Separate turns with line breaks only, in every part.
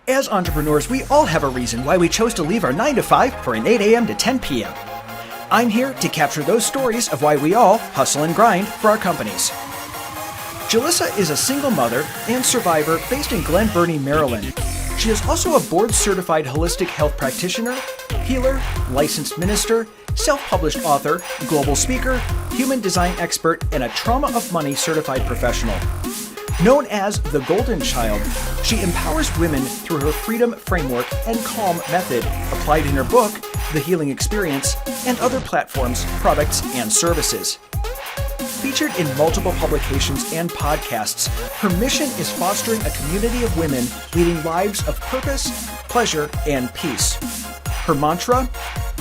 As entrepreneurs, we all have a reason why we chose to leave our 9 to 5 for an 8 a.m. to 10 p.m. I'm here to capture those stories of why we all hustle and grind for our companies. Jalisa is a single mother and survivor based in Glen Burnie, Maryland. She is also a board-certified holistic health practitioner, healer, licensed minister, self-published author, global speaker, human design expert, and a trauma of money certified professional. Known as the Golden Child, she empowers women through her freedom framework and calm method applied in her book, The Healing Experience, and other platforms, products, and services. Featured in multiple publications and podcasts, her mission is fostering a community of women leading lives of purpose, pleasure, and peace. Her mantra,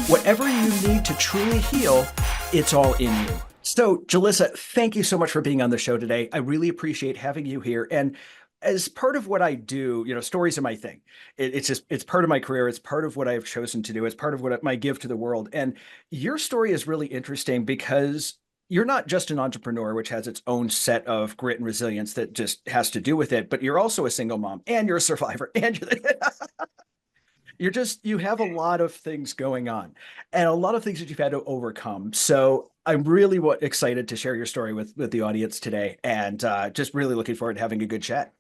whatever you need to truly heal, it's all in you. So, Jalisa, thank you so much for being on the show today. I really appreciate having you here. And as part of what I do, stories are my thing. It's part of my career. It's part of what I've chosen to do. It's part of what my give to the world. And your story is really interesting because you're not just an entrepreneur, which has its own set of grit and resilience that just has to do with it, but you're also a single mom and you're a survivor and you have a lot of things going on and a lot of things that you've had to overcome. So I'm really excited to share your story with the audience today, and just really looking forward to having a good chat.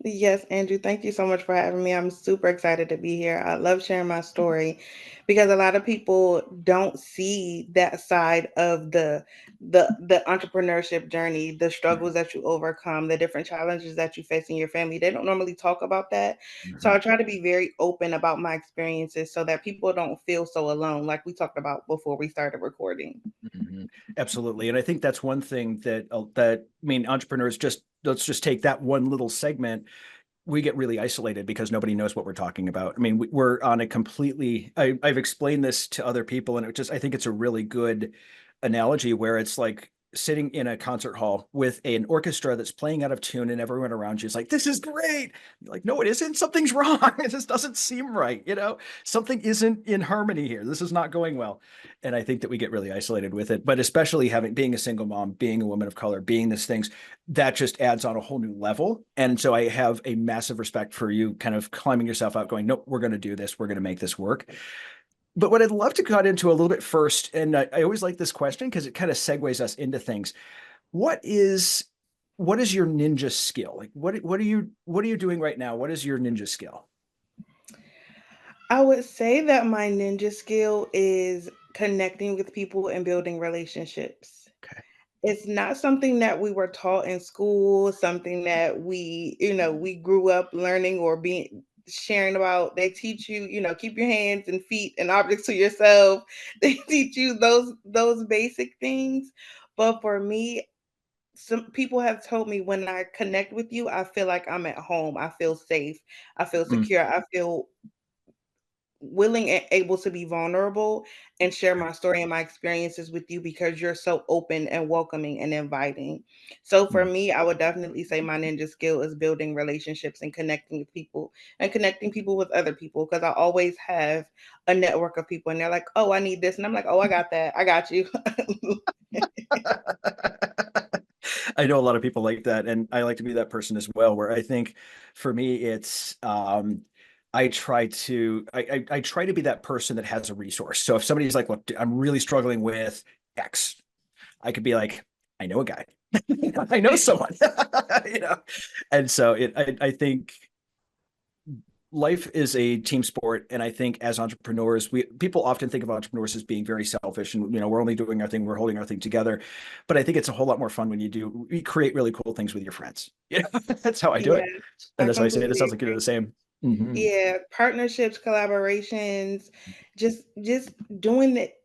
Yes, Andrew, thank you so much for having me. I'm super excited to be here. I love sharing my story because a lot of people don't see that side of the entrepreneurship journey, the struggles that you overcome, the different challenges that you face in your family. They don't normally talk about that. So
Mhm.
I try to be very open about my experiences so that people don't feel so alone, like we talked about before we started recording.
Mhm. Absolutely. And I think that's one thing that entrepreneurs, just let's just take that one little segment. We get really isolated because nobody knows what we're talking about. I mean, we're on a completely, I've explained this to other people, and I think it's a really good analogy where it's like sitting in a concert hall with an orchestra that's playing out of tune and everyone around you is like, this is great. You're like, no, it isn't. Something's wrong. It just doesn't seem right. Something isn't in harmony here. This is not going well. And I think that we get really isolated with it, but especially being a single mom, being a woman of color, being these things, that just adds on a whole new level. And so I have a massive respect for you kind of climbing yourself out going, nope, we're going to do this. We're going to make this work. But what I'd love to cut into a little bit first, and I always like this question because it kind of segues us into things. What is what is your ninja skill? Like what are you doing right now? What is your ninja skill?
I would say that my ninja skill is connecting with people and building relationships.
Okay.
It's not something that we were taught in school, something that we grew up learning or being sharing about. They teach you, keep your hands and feet and objects to yourself. They teach you those basic things. But for me, some people have told me when I connect with you, I feel like I'm at home. I feel safe. I feel
Mm,
secure. I feel willing and able to be vulnerable and share
okay.
my story and my experiences with you because you're so open and welcoming and inviting. So for
Mm.
me, I would definitely say my ninja skill is building relationships and connecting with people and connecting people with other people because I always have a network of people and they're like, "Oh, I need this." And I'm like, "Oh, I got that. I got you."
I know a lot of people like that, and I like to be that person as well, where I think for me it's I try to be that person that has a resource. So if somebody's like, look, I'm really struggling with X, I could be like, I know a guy. I know someone. you know. And so I think life is a team sport, and I think as entrepreneurs, people often think of entrepreneurs as being very selfish, and we're only doing our thing, we're holding our thing together. But I think it's a whole lot more fun when you create really cool things with your friends. That's how I do
Yeah,
it, and
I
that's why I say it. It
completely
sounds like you do
agree.
the same. Hmm.
Yeah, partnerships, collaborations, just doing it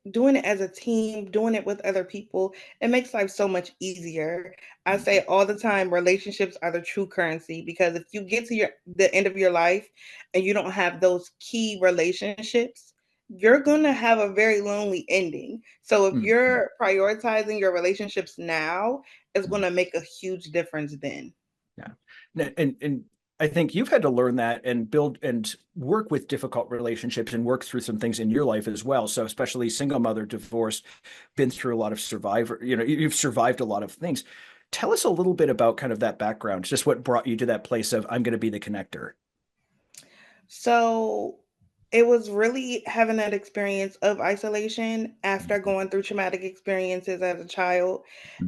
as a team, doing it with other people, it makes life so much easier. I say all the time, relationships are the true currency because if you get to the end of your life and you don't have those key relationships, you're gonna have a very lonely ending. So if
Hmm.
you're prioritizing your relationships now, it's gonna make a huge difference then.
Yeah. And I think you've had to learn that and build and work with difficult relationships and work through some things in your life as well. So especially single mother, divorced, been through a lot of survivor, you've survived a lot of things. Tell us a little bit about kind of that background, just what brought you to that place of I'm going to be the connector.
So it was really having that experience of isolation after going through traumatic experiences as a child,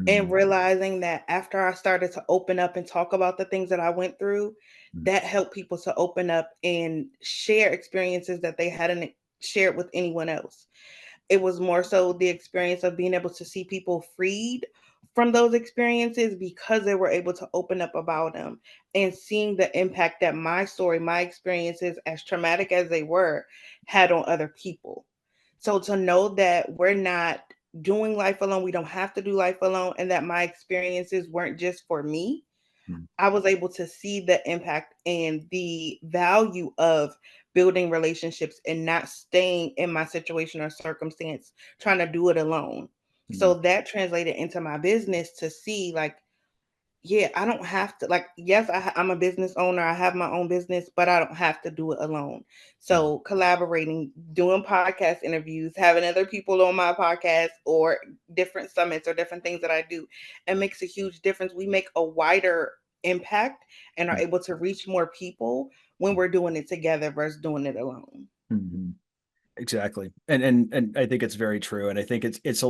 and
Mm,
realizing that after I started to open up and talk about the things that I went through,
mm,
that helped people to open up and share experiences that they hadn't shared with anyone else. It was more so the experience of being able to see people freed from those experiences because they were able to open up about them, and seeing the impact that my story, my experiences, as traumatic as they were, had on other people. So to know that we're not doing life alone, we don't have to do life alone, and that my experiences weren't just for me,
mm,
I was able to see the impact and the value of building relationships and not staying in my situation or circumstance trying to do it alone.
mm,
So that translated into my business to see, like, yeah, I don't have to, like, yes, I'm a business owner. I have my own business, but I don't have to do it alone.
mm,
So collaborating, doing podcast interviews, having other people on my podcast, or different summits or different things that I do, it makes a huge difference. We make a wider impact and are
mm,
able to reach more people when we're doing it together versus doing it alone.
mm. Exactly. And I think it's very true. And I think it's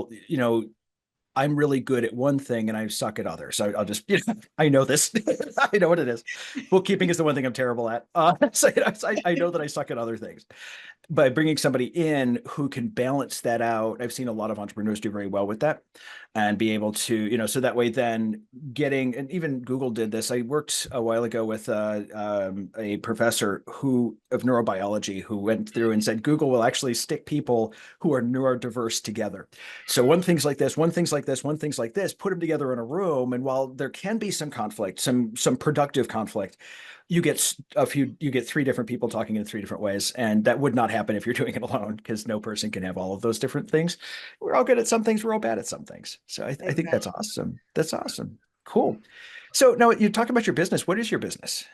I'm really good at one thing and I suck at others. So I'll just, I know this. I know what it is. Bookkeeping is the one thing I'm terrible at. I know that I suck at other things. By bringing somebody in who can balance that out, I've seen a lot of entrepreneurs do very well with that and be able to, so that way then getting, and even Google did this. I worked a while ago with a professor of neurobiology who went through and said Google will actually stick people who are neurodiverse together. So one thing's like this, one thing's like this, one thing's like this, put them together in a room. And while there can be some conflict, some productive conflict, you get three different people talking in three different ways, and that would not happen if you're doing it alone because no person can have all of those different things. We're all good at some things, we're all bad at some things. So I think that's
Exactly.
awesome. That's awesome. Cool. So now you talk about your business. What is your business?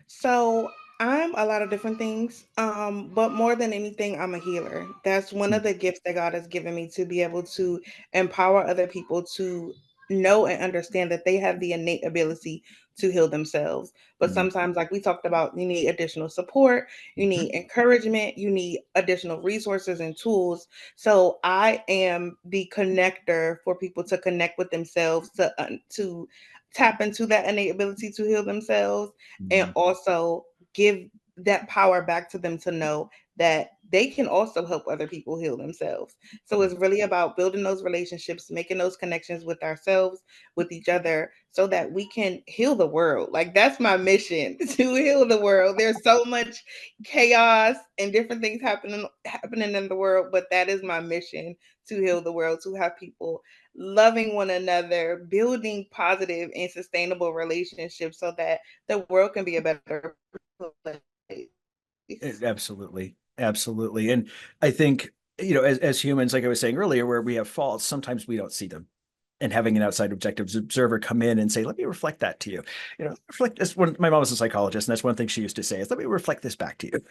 So I'm a lot of different things, but more than anything, I'm a healer. That's one of
Mm,
the gifts that God has given me, to be able to empower other people to know and understand that they have the innate ability to heal themselves. But
mm,
sometimes, like we talked about, you need additional support, you
mhm,
need encouragement, you need additional resources and tools. So I am the connector for people to connect with themselves, to tap into that innate ability to heal themselves, and
mhm,
also give that power back to them to know that they can also help other people heal themselves. So it's really about building those relationships, making those connections with ourselves, with each other, so that we can heal the world. Like, that's my mission, to heal the world. There's so much chaos and different things happening in the world, but that is my mission, to heal the world, to have people loving one another, building positive and sustainable relationships so that the world can be a better place.
Absolutely. Absolutely. And I think, as humans, like I was saying earlier, where we have faults, sometimes we don't see them. And having an outside objective observer come in and say, let me reflect that to you. Reflect this. My mom was a psychologist, and that's one thing she used to say is, let me reflect this back to you,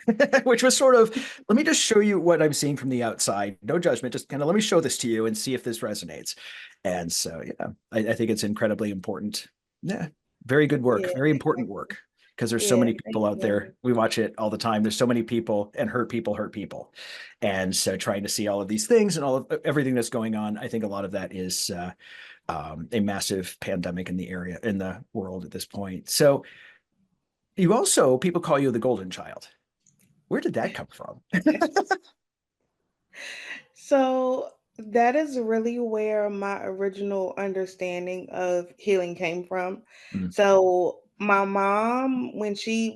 which was sort of, let me just show you what I'm seeing from the outside. No judgment, just kind of let me show this to you and see if this resonates. And so, yeah, I think it's incredibly important. Yeah, very good work,
Yeah,
very important
exactly.
work. Because there's so
Yeah,
many
thank
people out
you.
there. We watch it all the time. There's so many people, and hurt people. And so trying to see all of these things and all of everything that's going on, I think a lot of that is a massive pandemic in the area, in the world at this point. So people call you the golden child. Where did that come from?
So that is really where my original understanding of healing came from.
Mm,
So my mom, when she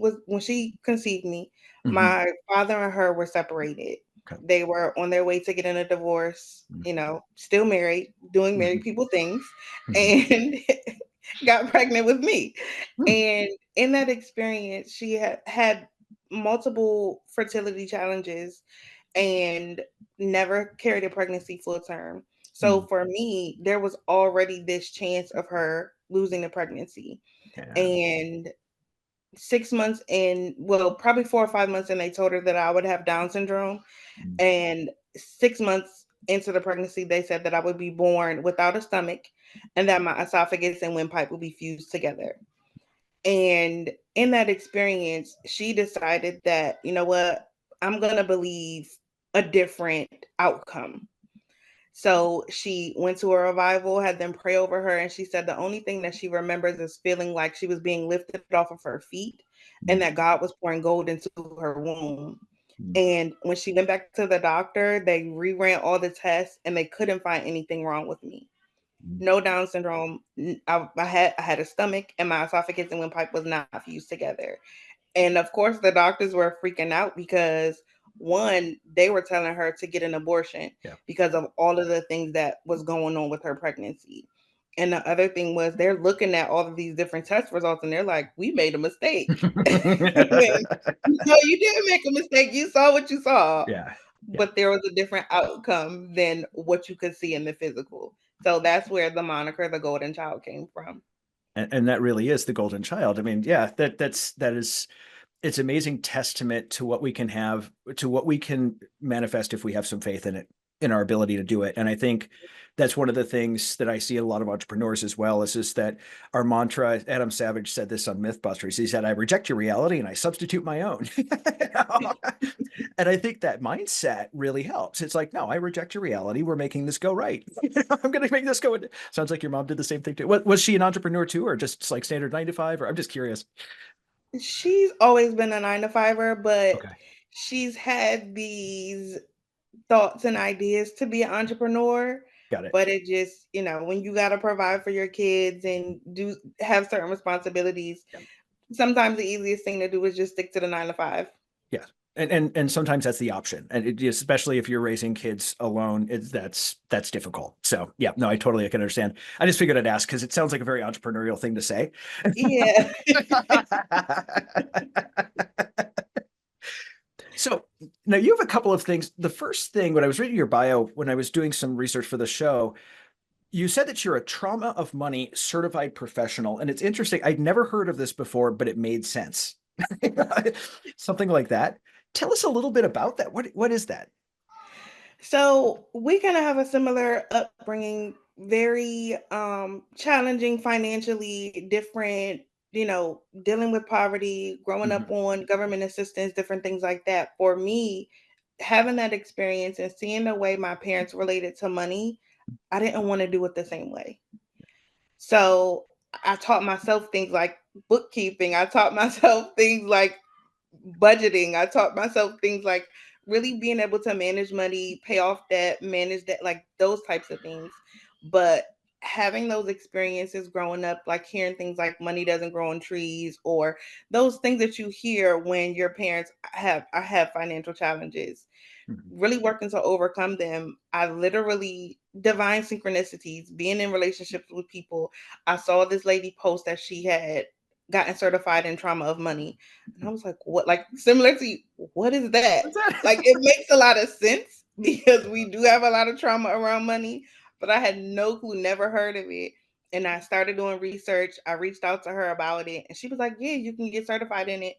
conceived me,
mhm,
my father and her were separated.
okay.
They were on their way to getting a divorce,
Mm,
still married, doing married
mhm,
people things,
mhm,
and got pregnant with me.
mm,
And in that experience, she had multiple fertility challenges and never carried a pregnancy full term. So
mm.
for me, there was already this chance of her losing the pregnancy.
Yeah.
And 6 months in, well, probably 4 or 5 months in, they told her that I would have Down syndrome.
Mm,
And 6 months into the pregnancy, they said that I would be born without a stomach and that my esophagus and windpipe would be fused together. And in that experience, she decided that, you know what, I'm going to believe a different outcome. So she went to a revival, had them pray over her, and she said the only thing that she remembers is feeling like she was being lifted off of her feet and that God was pouring gold into her womb. And when she went back to the doctor, they reran all the tests and they couldn't find anything wrong with me. No Down syndrome. I had a stomach and my esophagus and windpipe was not fused together. And of course, the doctors were freaking out because one, they were telling her to get an abortion because of all of the things that was going on with her pregnancy. And the other thing was they're looking at all of these different test results and they're like, we made a mistake. No, you didn't make a mistake. You saw what you saw.
Yeah.
But there was a different outcome than what you could see in the physical. So that's where the moniker the golden child came from.
And that really is the golden child. I mean, yeah, that is it's amazing testament to what we can have, to what we can manifest if we have some faith in it, in our ability to do it. And I think that's one of the things that I see in a lot of entrepreneurs as well, is just that our mantra. Adam Savage said this on Mythbusters. He said, I reject your reality and I substitute my own. And I think that mindset really helps. It's like, no, I reject your reality. We're making this go right. I'm going to make this go. Sounds like your mom did the same thing too. Was she an entrepreneur too, or just like standard 9 to 5? Or I'm just curious.
She's always been a 9 to 5er, but
Okay.
she's had these thoughts and ideas to be an entrepreneur.
Got it.
But it just, when you got to provide for your kids and do have certain responsibilities, sometimes the easiest thing to do is just stick to the 9 to 5.
Yeah. And sometimes that's the option. And especially if you're raising kids alone, that's difficult. So yeah, no, I can understand. I just figured I'd ask because it sounds like a very entrepreneurial thing to say.
Yeah.
So now you have a couple of things. The first thing, when I was reading your bio, when I was doing some research for the show, you said that you're a trauma of money certified professional. And it's interesting. I'd never heard of this before, but it made sense. Something like that. Tell us a little bit about that. What is that?
So we kind of have a similar upbringing, very challenging financially, different, dealing with poverty, growing up on government assistance, different things like that. For me, having that experience and seeing the way my parents related to money, I didn't want to do it the same way. So I taught myself things like bookkeeping. I taught myself things like budgeting. I taught myself things like really being able to manage money, pay off debt, manage debt, like those types of things. But having those experiences growing up, like hearing things like money doesn't grow on trees, or those things that you hear when your parents have financial challenges, really working to overcome them. I literally divine synchronicities, being in relationships with people. I saw this lady post that she had gotten certified in trauma of money. And I was like, what? Like, similar to you, what is that?
What's that?
Like, it makes a lot of sense because we do have a lot of trauma around money, but I had no clue, never heard of it. And I started doing research. I reached out to her about it, and she was like, yeah, you can get certified in it.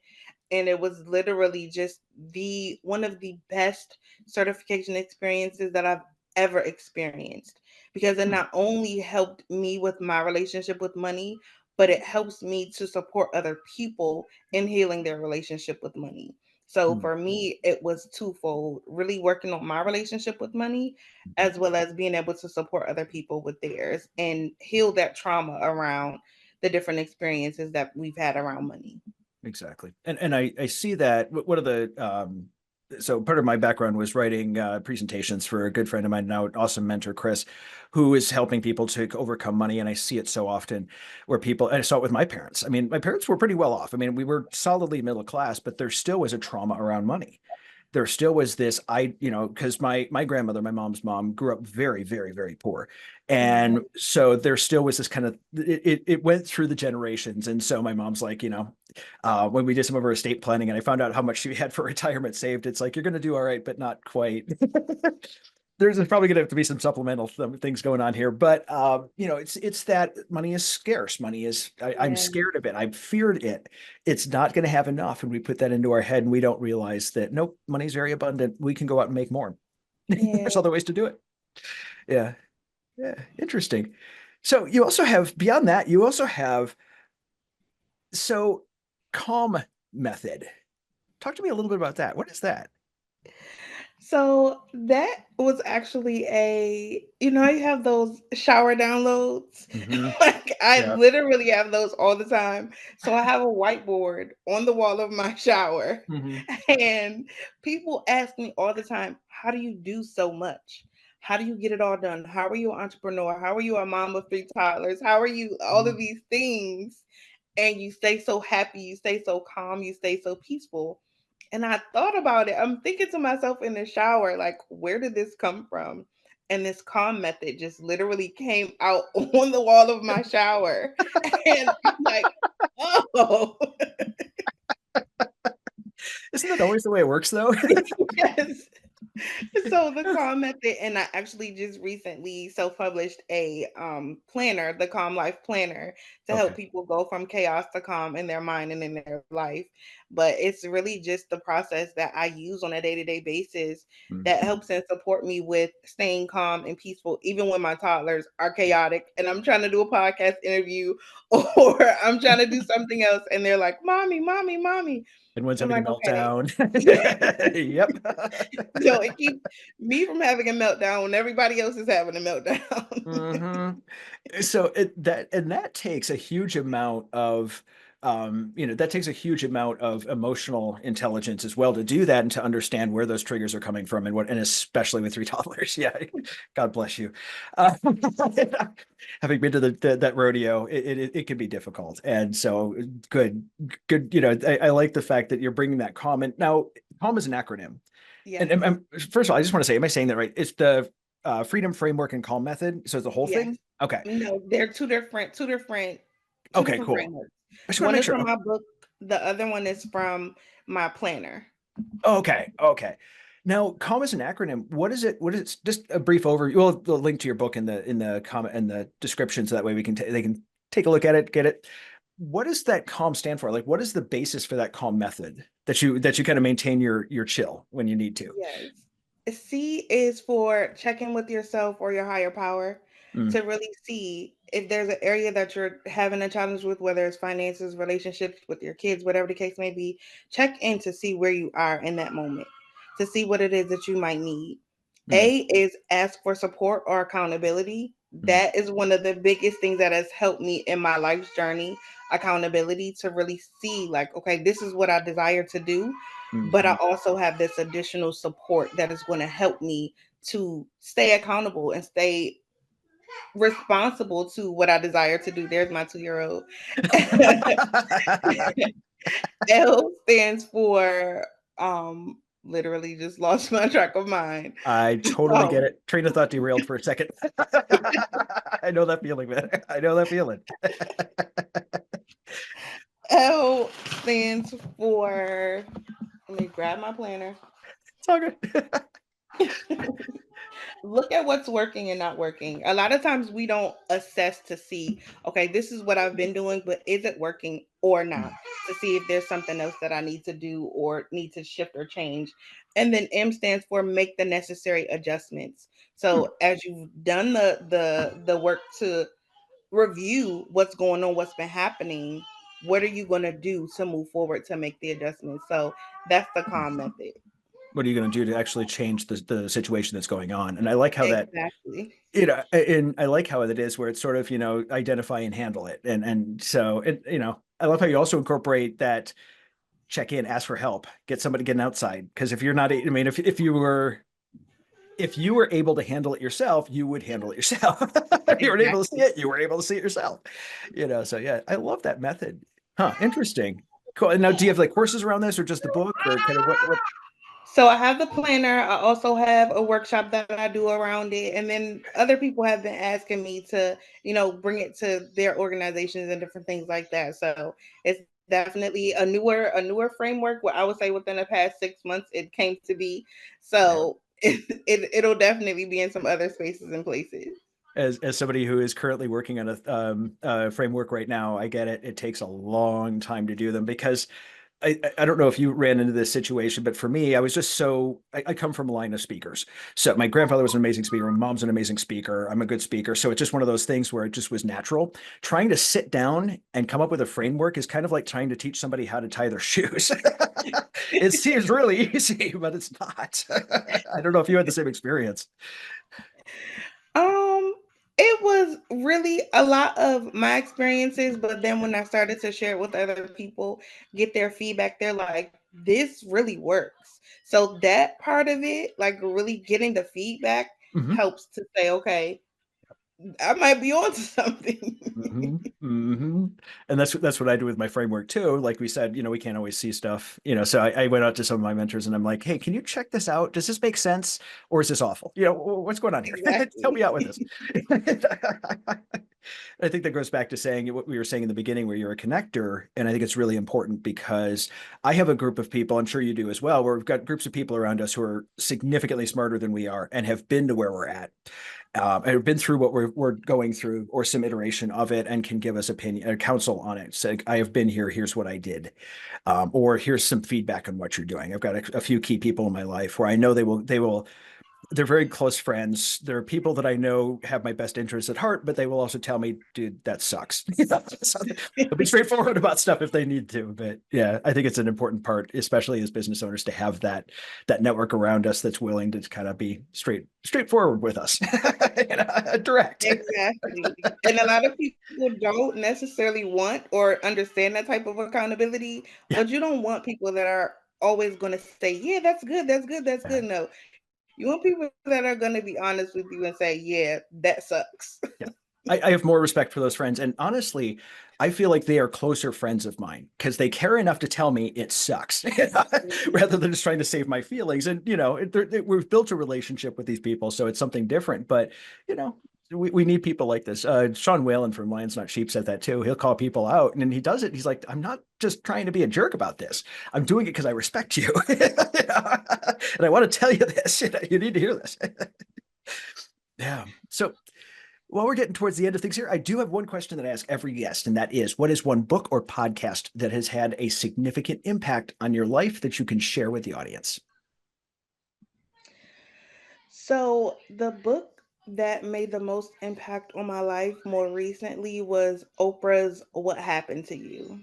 And it was literally just the one of the best certification experiences that I've ever experienced, because it not only helped me with my relationship with money, but it helps me to support other people in healing their relationship with money. So for me, it was twofold, really working on my relationship with money, as well as being able to support other people with theirs and heal that trauma around the different experiences that we've had around money.
Exactly. And I see that one of the so part of my background was writing presentations for a good friend of mine, now an awesome mentor, Chris, who is helping people to overcome money. And I see it so often where people, and I saw it with my parents. I mean, my parents were pretty well off. I mean, we were solidly middle class, but there still was a trauma around money. There still was this, because my grandmother, my mom's mom, grew up very, very, very poor. And so there still was this kind of, it went through the generations. And so my mom's like, when we did some of her estate planning and I found out how much she had for retirement saved, it's like, you're going to do all right, but not quite. There's probably going to have to be some supplemental things going on here, but it's that money is scarce. Money is, I'm scared of it. I've feared it. It's not going to have enough. And we put that into our head and we don't realize that, nope, money's very abundant. We can go out and make more. There's other ways to do it. Yeah. Yeah. Interesting. So you also have, beyond that, you also have So, calm method. Talk to me a little bit about that. What is that?
So that was actually you have those shower downloads.
Hmm.
Like I
Yeah.
literally have those all the time. So I have a whiteboard on the wall of my shower,
Hmm.
and people ask me all the time, "How do you do so much? How do you get it all done? How are you an entrepreneur? How are you a mom of three toddlers? How are you all of these things?" And you stay so happy, you stay so calm, you stay so peaceful. And I thought about it. I'm thinking to myself in the shower, like, where did this come from? And this calm method just literally came out on the wall of my shower. And I'm like, oh,
Isn't that always the way it works, though?
yes. So the calm method, and I actually just recently self-published a planner, the Calm Life Planner, to help
Okay.
people go from chaos to calm in their mind and in their life. But it's really just the process that I use on a day-to-day basis that
Mhm.
helps and support me with staying calm and peaceful, even when my toddlers are chaotic and I'm trying to do a podcast interview or I'm trying to do something else and they're like, "Mommy, mommy, mommy."
And one's
I'm
having a
like, okay.
meltdown.
Yeah.
Yep.
So it keeps me from having a meltdown when everybody else is having a meltdown.
Hmm. So that takes a huge amount of that takes a huge amount of emotional intelligence as well to do that and to understand where those triggers are coming from and especially with three toddlers. Yeah, God bless you. Uh, having been to that rodeo, it can be difficult, and so good. I like the fact that you're bringing that calm. And now, calm is an acronym. And,
Yes.
and first of all, I just want to say, am I saying that right? It's the Freedom Framework and Calm Method. So it's the whole
Yes.
thing. Okay.
No, they're two
Okay.
different
Cool.
frameworks.
I just want to
One
make
is
sure.
from
Okay.
my book, the other one is from my planner.
Okay. Okay. Now, calm is an acronym. What is it? What is it? Just a brief overview. Well, the link to your book in the comment and the description, so that way they can take a look at it, get it. What does that calm stand for? Like, what is the basis for that calm method that you kind of maintain your chill when you need to?
Yes. C is for checking with yourself or your higher power
Mm,
to really see if there's an area that you're having a challenge with, whether it's finances, relationships with your kids, whatever the case may be. Check in to see where you are in that moment, to see what it is that you might need.
mm,
A is ask for support or accountability.
mm,
That is one of the biggest things that has helped me in my life's journey, accountability, to really see, like, okay, this is what I desire to do, but I
mhm.
also have this additional support that is going to help me to stay accountable and stay responsible to what I desire to do. There's my 2-year old. L stands for literally just lost my track of mind.
I totally get
Um
it. Train of thought derailed for a second. I know that feeling, man. I know that feeling.
L stands for, let me grab my planner.
It's all good.
Look at what's working and not working. A lot of times we don't assess to see, okay, this is what I've been doing, but is it working or not? To see if there's something else that I need to do or need to shift or change. And then M stands for make the necessary adjustments.
Hmm.
So as you've done the work to review what's going on, what's been happening, what are you going to do to move forward to make the adjustments? So that's the calm method.
What are you going to do to actually change the situation that's going on? And I like how that,
Exactly.
and I like how it is where it's sort of, identify and handle it. And so I love how you also incorporate that check in, ask for help, get somebody getting outside. Because if you're not, I mean, if you were able to handle it yourself, you would handle it yourself. If you were able to see
Exactly.
it, you were able to see it yourself. So yeah, I love that method. Huh, interesting. Cool. And now, do you have like courses around this or just the book or kind of what?
So I have the planner. I also have a workshop that I do around it. And then other people have been asking me to, bring it to their organizations and different things like that. So it's definitely a newer framework. What I would say within the past 6 months it came to be.
Yeah.
So it'll definitely be in some other spaces and places.
As somebody who is currently working on a framework right now, I get it. It takes a long time to do them because I don't know if you ran into this situation, but for me, I was just I come from a line of speakers. So my grandfather was an amazing speaker. My mom's an amazing speaker. I'm a good speaker. So it's just one of those things where it just was natural. Trying to sit down and come up with a framework is kind of like trying to teach somebody how to tie their shoes. It seems really easy, but it's not. I don't know if you had the same experience.
Um, it was really a lot of my experiences, but then when I started to share it with other people, get their feedback, they're like, this really works. So that part of it, like really getting the feedback,
Mhm.
helps to say, okay, I might be onto something.
And that's what I do with my framework too. Like we said, we can't always see stuff, so I went out to some of my mentors and I'm like, hey, can you check this out? Does this make sense? Or is this awful? What's going on here? Help
Exactly.
me out with this. I think that goes back to saying what we were saying in the beginning, where you're a connector. And I think it's really important because I have a group of people, I'm sure you do as well, where we've got groups of people around us who are significantly smarter than we are and have been to where we're at. And have been through what we're going through or some iteration of it and can give us opinion or counsel on it. So I have been here, here's what I did. Or here's some feedback on what you're doing. I've got a few key people in my life where I know they're very close friends. There are people that I know have my best interests at heart, but they will also tell me, dude, that sucks. So they'll be straightforward about stuff if they need to. But yeah, I think it's an important part, especially as business owners, to have that network around us that's willing to kind of be straightforward with us, direct.
Exactly. And a lot of people don't necessarily want or understand that type of accountability,
Yeah.
but you don't want people that are always going to say, yeah, that's good, that's good, that's good. No, you want people that are going to be honest with you and say, yeah, that sucks.
Yeah. I have more respect for those friends. And honestly, I feel like they are closer friends of mine because they care enough to tell me it sucks rather than just trying to save my feelings. And, we've built a relationship with these people, so it's something different. But, we need people like this. Sean Whalen from Lions Not Sheep said that too. He'll call people out and then he does it. He's like, I'm not just trying to be a jerk about this. I'm doing it because I respect you. And I want to tell you this. You need to hear this. Yeah. So, while we're getting towards the end of things here, I do have one question that I ask every guest, and that is, what is one book or podcast that has had a significant impact on your life that you can share with the audience?
So, the book that made the most impact on my life more recently was Oprah's What Happened to You.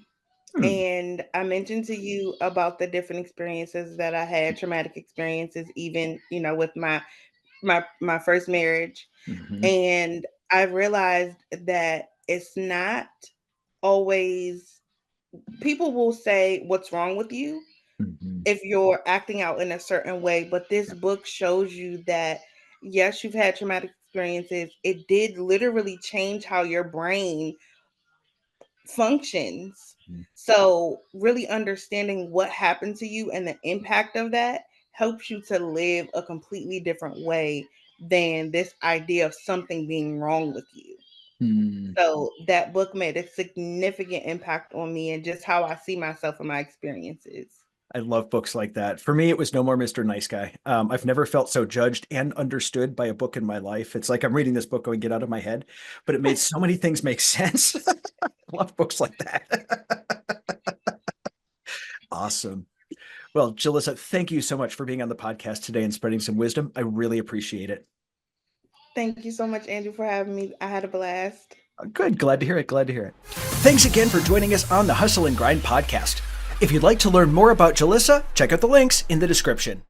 Hmm.
And I mentioned to you about the different experiences that I had, traumatic experiences, even, with my first marriage.
Mhm.
And I realized that it's not always, people will say what's wrong with you
Mhm.
if you're acting out in a certain way, but this
Yeah.
book shows you that yes, you've had traumatic experiences. It did literally change how your brain functions.
Mhm.
So, really understanding what happened to you and the impact of that helps you to live a completely different way than this idea of something being wrong with you.
Hmm.
So, that book made a significant impact on me and just how I see myself and my experiences.
I love books like that. For me, it was No More Mr. Nice Guy. I've never felt so judged and understood by a book in my life. It's like I'm reading this book going, get out of my head, but it made so many things make sense. I love books like that. Awesome. Well, Jalissa, thank you so much for being on the podcast today and spreading some wisdom. I really appreciate it.
Thank you so much, Andrew, for having me. I had a blast.
Good. Glad to hear it. Glad to hear it.
Thanks again for joining us on the Hustle and Grind podcast. If you'd like to learn more about Jalissa, check out the links in the description.